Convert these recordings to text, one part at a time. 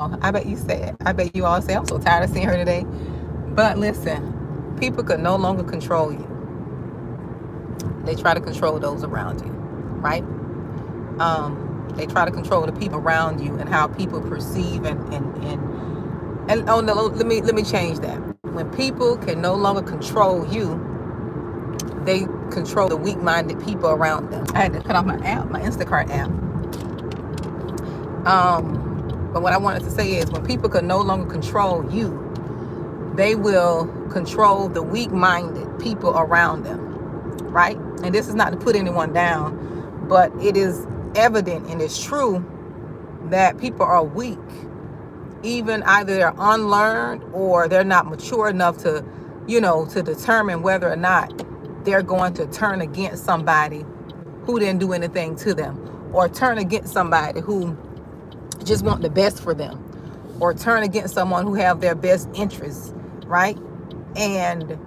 I bet you said, I bet you all say, I'm so tired of seeing her today. But listen, people could no longer control you. They try to control those around you, right? They try to control the people around you and how people perceive and oh no, let me change that. When people can no longer control you, they control the weak-minded people around them. I had to cut off my Instacart app. But what I wanted to say is when people can no longer control you, they will control the weak-minded people around them, right? And this is not to put anyone down, but it is evident and it's true that people are weak. Even either they're unlearned or they're not mature enough to, to determine whether or not they're going to turn against somebody who didn't do anything to them, or turn against somebody who just want the best for them, or turn against someone who have their best interests, right? And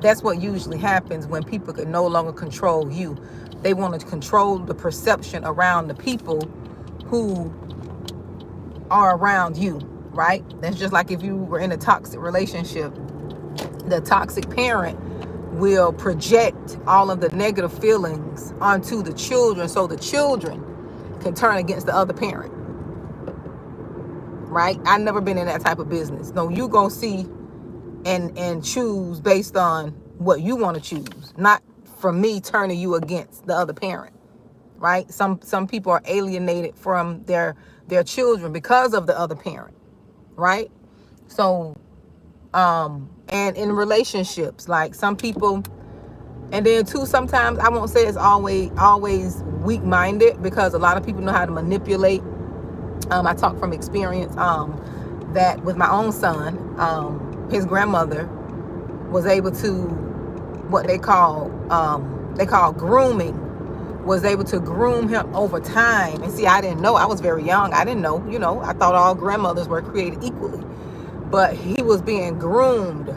that's what usually happens when people can no longer control you. They want to control the perception around the people who are around you, right? That's just like if you were in a toxic relationship. The toxic parent will project all of the negative feelings onto the children so the children can turn against the other parent, right? I've never been in that type of business. No, you gonna see and choose based on what you want to choose, not from me turning you against the other parent, right? Some people are alienated from their children because of the other parent, right? So and in relationships, like some people, and then too, sometimes I won't say it's always weak-minded, because a lot of people know how to manipulate. I talk from experience that with my own son, his grandmother was able to, what they call grooming, was able to groom him over time. And see, I didn't know. I was very young. I didn't know, I thought all grandmothers were created equally. But he was being groomed.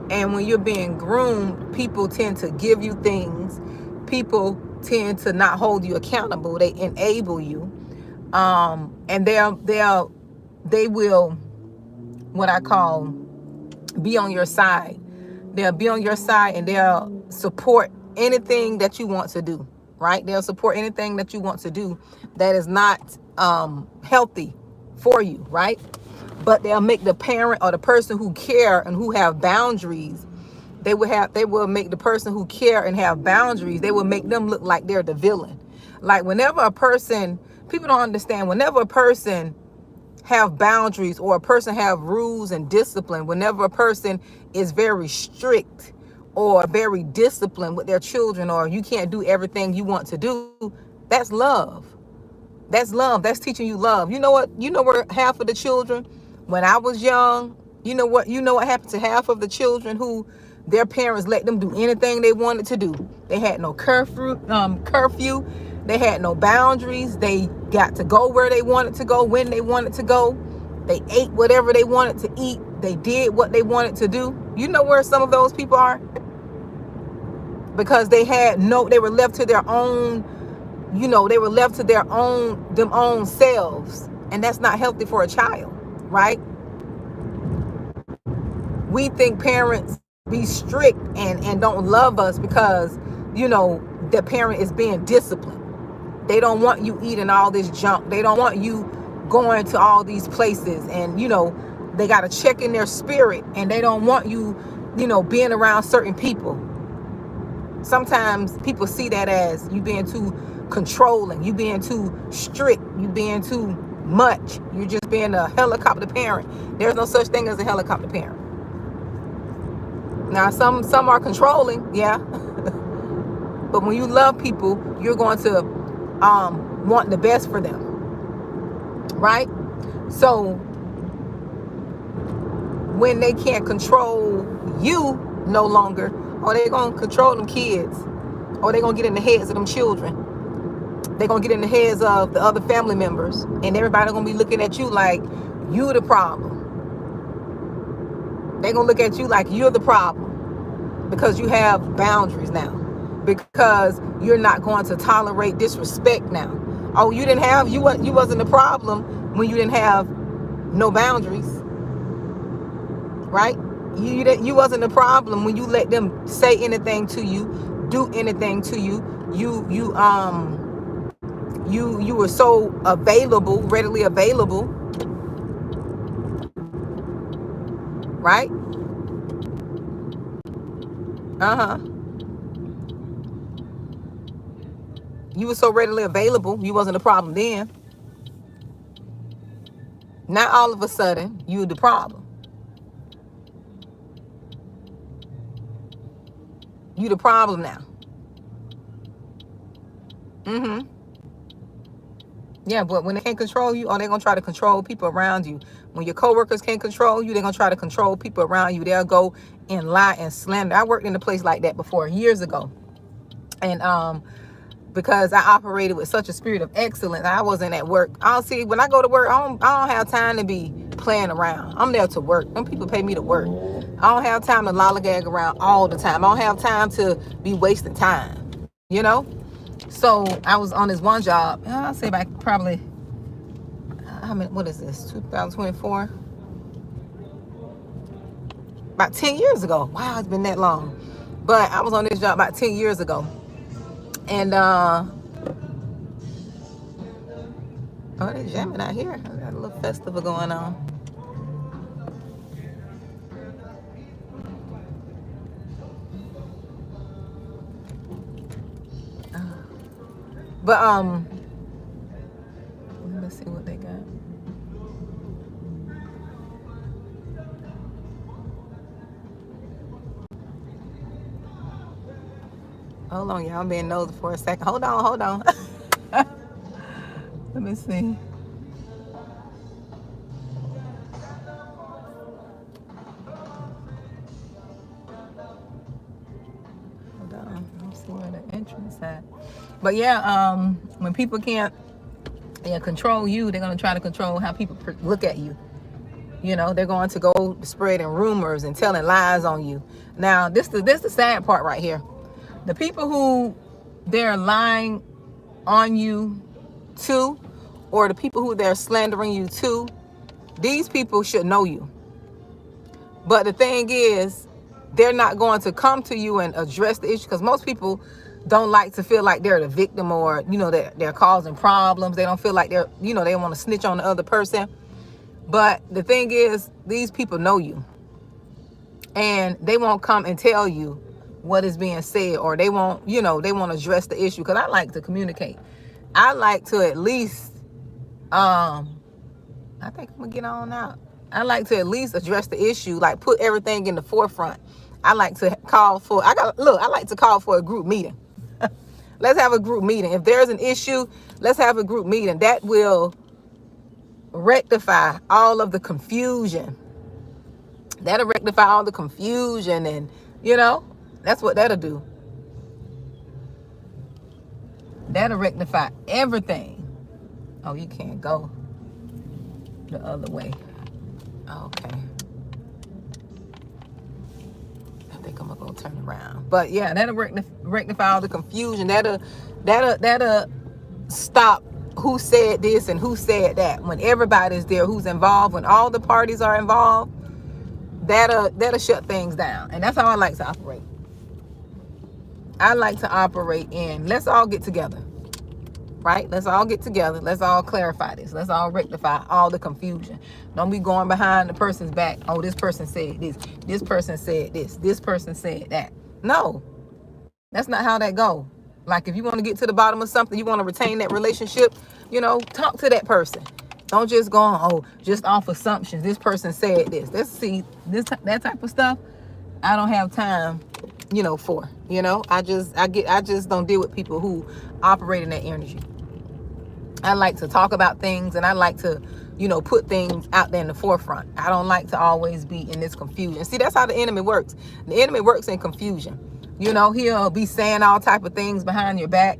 And when you're being groomed, people tend to give you things. People tend to not hold you accountable. They enable you. And they will, what I call, be on your side. They'll be on your side and they'll support anything that you want to do, right? They'll support anything that you want to do that is not healthy for you, right? But they'll make the parent or the person who care and who have boundaries, they will make the person who care and have boundaries, they will make them look like they're the villain. Like whenever a person, people don't understand, whenever a person have boundaries or a person have rules and discipline, whenever a person is very strict or very disciplined with their children, or you can't do everything you want to do, that's love. That's love. That's teaching you love. You know what? You know where half of the children, when I was young, you know what happened to half of the children who their parents let them do anything they wanted to do. They had no curfew. They had no boundaries. They got to go where they wanted to go, when they wanted to go. They ate whatever they wanted to eat. They did what they wanted to do. You know where some of those people are? Because they were left to their own, they were left to their own selves. And that's not healthy for a child, right? We think parents be strict and don't love us because, the parent is being disciplined. They don't want you eating all this junk. They don't want you going to all these places. And, they got to check in their spirit. And they don't want you, being around certain people. Sometimes people see that as you being too controlling, you being too strict, you being too much. You're just being a helicopter parent. There's no such thing as a helicopter parent. Now, some are controlling, yeah. But when you love people, you're going to want the best for them, right? So when they can't control you no longer, or they're going to control them kids, or they're going to get in the heads of them children, they're going to get in the heads of the other family members, and everybody going to be looking at you like you the problem. They're going to look at you like you're the problem because you have boundaries now, because you're not going to tolerate disrespect now. Oh, you wasn't the problem when you didn't have no boundaries, right? You wasn't a problem when you let them say anything to you, do anything to you. You were so available, readily available, right? You were so readily available. You wasn't a problem then. Now all of a sudden, you the problem. You the problem now. Yeah, but when they can't control you, they're going to try to control people around you. When your coworkers can't control you, they're going to try to control people around you. They'll go and lie and slander. I worked in a place like that before, years ago. And because I operated with such a spirit of excellence, I wasn't at work. I'll see, when I go to work, I don't have time to be playing around. I'm there to work. Them people pay me to work. I don't have time to lollygag around all the time. I don't have time to be wasting time, you know? So I was on this one job, I'll say back probably, what is this, 2024? About 10 years ago. Wow, it's been that long. But I was on this job about 10 years ago. And, oh, they're jamming out here. I got a little festival going on. But, let's see what they got. Hold on, y'all. I'm being nosy for a second. Hold on. Let me see. Hold on. Let me see where the entrance at. But yeah, when people can't control you, they're going to try to control how people look at you. You know, they're going to go spreading rumors and telling lies on you. Now, this the sad part right here. The people who they're lying on you to, or the people who they're slandering you to, these people should know you. But the thing is, they're not going to come to you and address the issue, because most people don't like to feel like they're the victim, or, you know, they're causing problems. They don't feel like they're, you know, they want to snitch on the other person. But the thing is, these people know you, and they won't come and tell you what is being said, or they won't, you know, they won't address the issue. Because I like to communicate. I like to at least, I think I'm gonna get on out. I like to at least address the issue, like put everything in the forefront. I like to call for, I like to call for a group meeting. Let's have a group meeting. If there's an issue, let's have a group meeting. That will rectify all of the confusion. That'll rectify all the confusion, and, you know, that's what that'll do. That'll rectify everything. Oh, you can't go the other way. Okay. I think I'm gonna go turn around. But yeah, that'll rectify all the confusion. That'll stop who said this and who said that. When everybody's there who's involved, when all the parties are involved, that'll shut things down. And that's how I like to operate. I like to operate in, let's all get together. Right? Let's all get together. Let's all clarify this. Let's all rectify all the confusion. Don't be going behind the person's back. Oh, this person said this. This person said this. This person said that. No, that's not how that go. Like, if you want to get to the bottom of something, you want to retain that relationship, you know, talk to that person. Don't just go on, oh, just off assumptions. This person said this. Let's see, that type of stuff, I don't have time, you know, for. You know, I just don't deal with people who operate in that energy. I like to talk about things, and I like to, you know, put things out there in the forefront. I don't like to always be in this confusion. See, that's how the enemy works. The enemy works in confusion. You know, he'll be saying all type of things behind your back,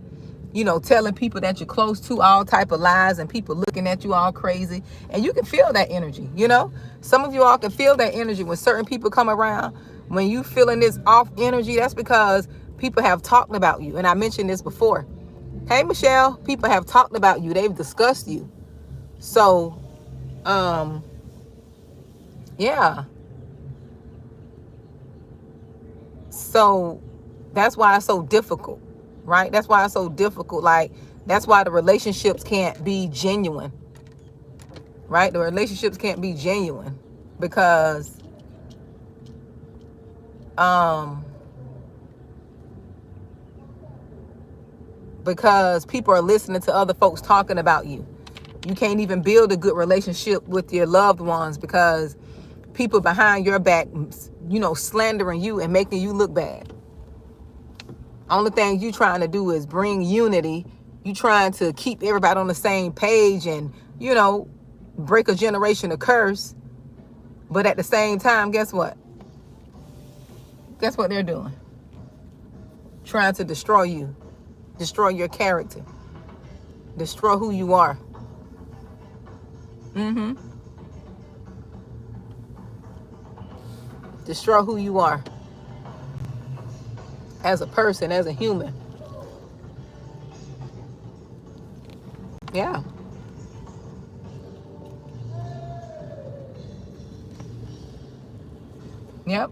you know, telling people that you're close to all type of lies, and people looking at you all crazy. And you can feel that energy, you know. Some of you all can feel that energy when certain people come around. When you feeling this off energy, that's because people have talked about you. And I mentioned this before. Hey, Michelle, people have talked about you. They've discussed you. So, Yeah. So that's why it's so difficult, right? That's why it's so difficult. Like, that's why the relationships can't be genuine, right? The relationships can't be genuine because people are listening to other folks talking about you. You can't even build a good relationship with your loved ones because people behind your back, slandering you and making you look bad. Only thing you trying to do is bring unity. You trying to keep everybody on the same page and, break a generation of curse. But at the same time, guess what? Guess what they're doing? Trying to destroy you. Destroy your character. Destroy who you are. Destroy who you are. As a person, as a human. Yeah. Yep.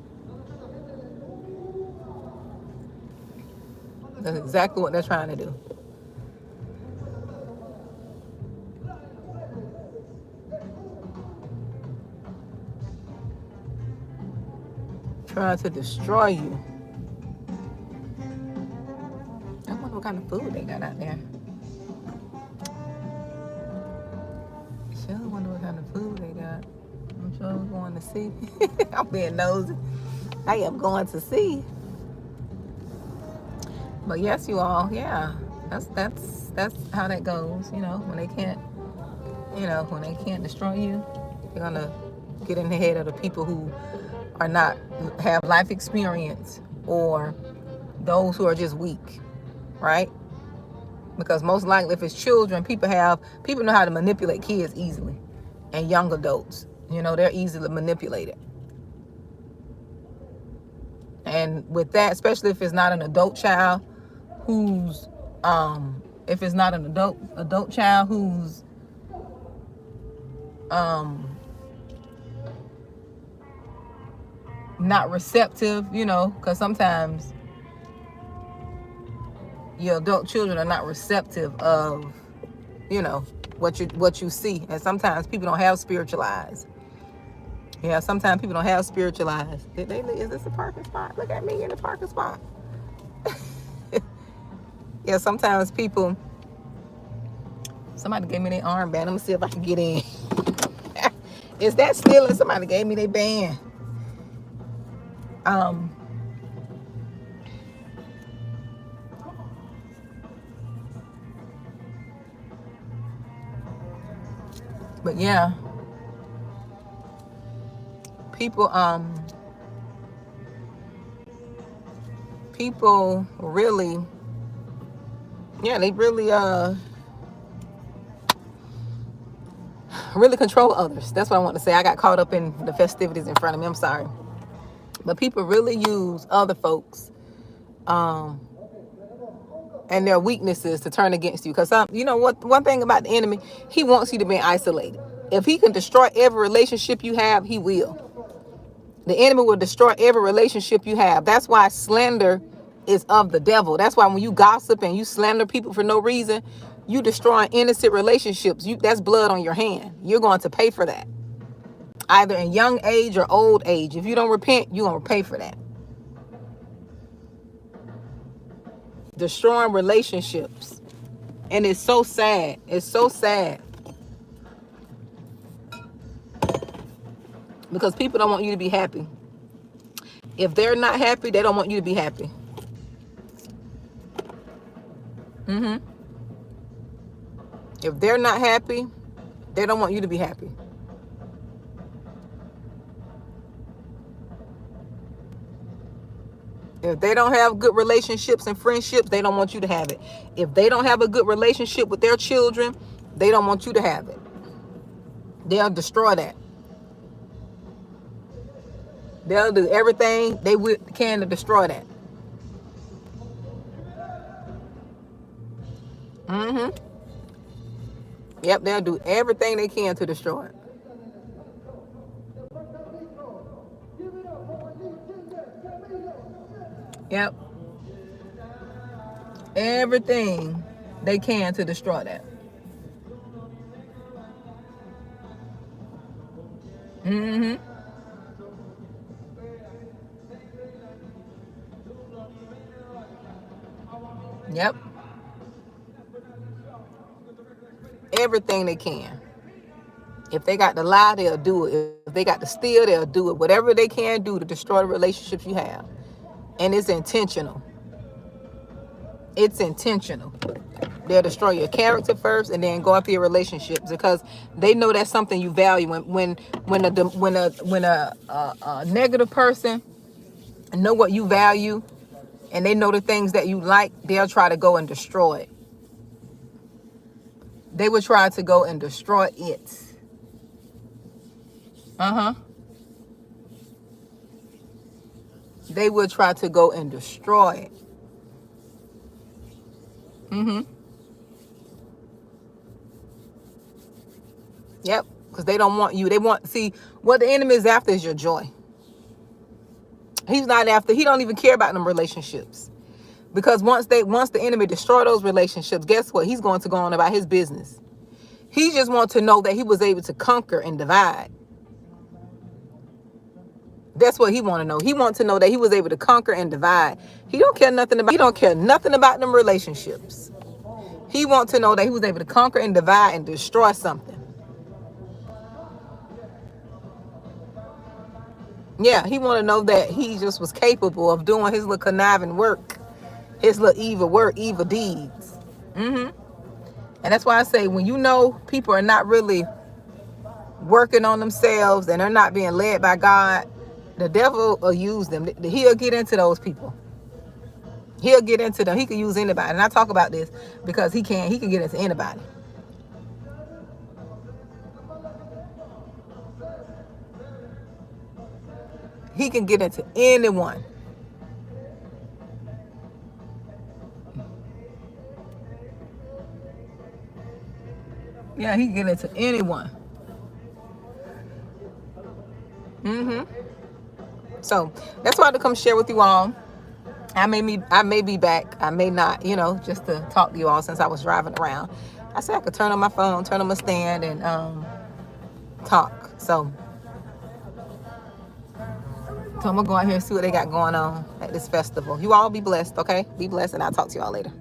That's exactly what they're trying to do. Trying to destroy you. I wonder what kind of food they got out there. Sure wonder what kind of food they got. I'm sure I'm going to see. I'm being nosy. I am going to see. But yes, you all, yeah. That's how that goes, when they can't, when they can't destroy you, they're gonna get in the head of the people who are not have life experience or those who are just weak, right? Because most likely if it's children, people know how to manipulate kids easily, and young adults, they're easily manipulated. And with that, especially if it's not an adult child who's if it's not an adult child who's not receptive, because sometimes your adult children are not receptive of, what you see. And sometimes people don't have spiritual eyes. Yeah, sometimes people don't have spiritual eyes. Is this a parking spot? Look at me in the parking spot. Yeah, sometimes somebody gave me their armband. I'm gonna see if I can get in. Is that stealing? Somebody gave me their band. But yeah, people really, they really control others. That's what I want to say. I got caught up in the festivities in front of me. I'm sorry. But people really use other folks and their weaknesses to turn against you. Because one thing about the enemy, he wants you to be isolated. If he can destroy every relationship you have, he will. The enemy will destroy every relationship you have. That's why slander is of the devil. That's why when you gossip and you slander people for no reason, you destroying innocent relationships. That's blood on your hand. You're going to pay for that. Either in young age or old age. If you don't repent, you're going to pay for that. Destroying relationships. And it's so sad. It's so sad. Because people don't want you to be happy. If they're not happy, they don't want you to be happy. If they're not happy, they don't want you to be happy. If they don't have good relationships and friendships, they don't want you to have it. If they don't have a good relationship with their children, they don't want you to have it. They'll destroy that. They'll do everything they can to destroy that. Yep, they'll do everything they can to destroy it. Yep. Everything they can to destroy that. Mm-hmm. Yep. Everything they can. If they got to lie, they'll do it. If they got to steal, they'll do it. Whatever they can do to destroy the relationships you have. And it's intentional. It's intentional. They'll destroy your character first, and then go after your relationships, because they know that's something you value. When a negative person know what you value, and they know the things that you like, they'll try to go and destroy it. They would try to go and destroy it. They would try to go and destroy it. Yep. Because they don't want you. They want, see, what the enemy is after is your joy. He don't even care about them relationships. Because once the enemy destroy those relationships, guess what? He's going to go on about his business. He just wants to know that he was able to conquer and divide. That's what he want to know. He wants to know that he was able to conquer and divide. He don't care nothing about them relationships. He wants to know that he was able to conquer and divide and destroy something. Yeah, he want to know that he just was capable of doing his little conniving work, his little evil work, evil deeds. And that's why I say, when you know people are not really working on themselves and they're not being led by God, the devil will use them. He'll get into those people. He'll get into them. He can use anybody. And I talk about this because he can get into anybody. He can get into anyone. Yeah, he can get into anyone. So that's why I had to come share with you all. I may be back. I may not, just to talk to you all, since I was driving around. I said I could turn on my phone, turn on my stand, and talk. So I'm going to go out here and see what they got going on at this festival. You all be blessed, okay? Be blessed, and I'll talk to you all later.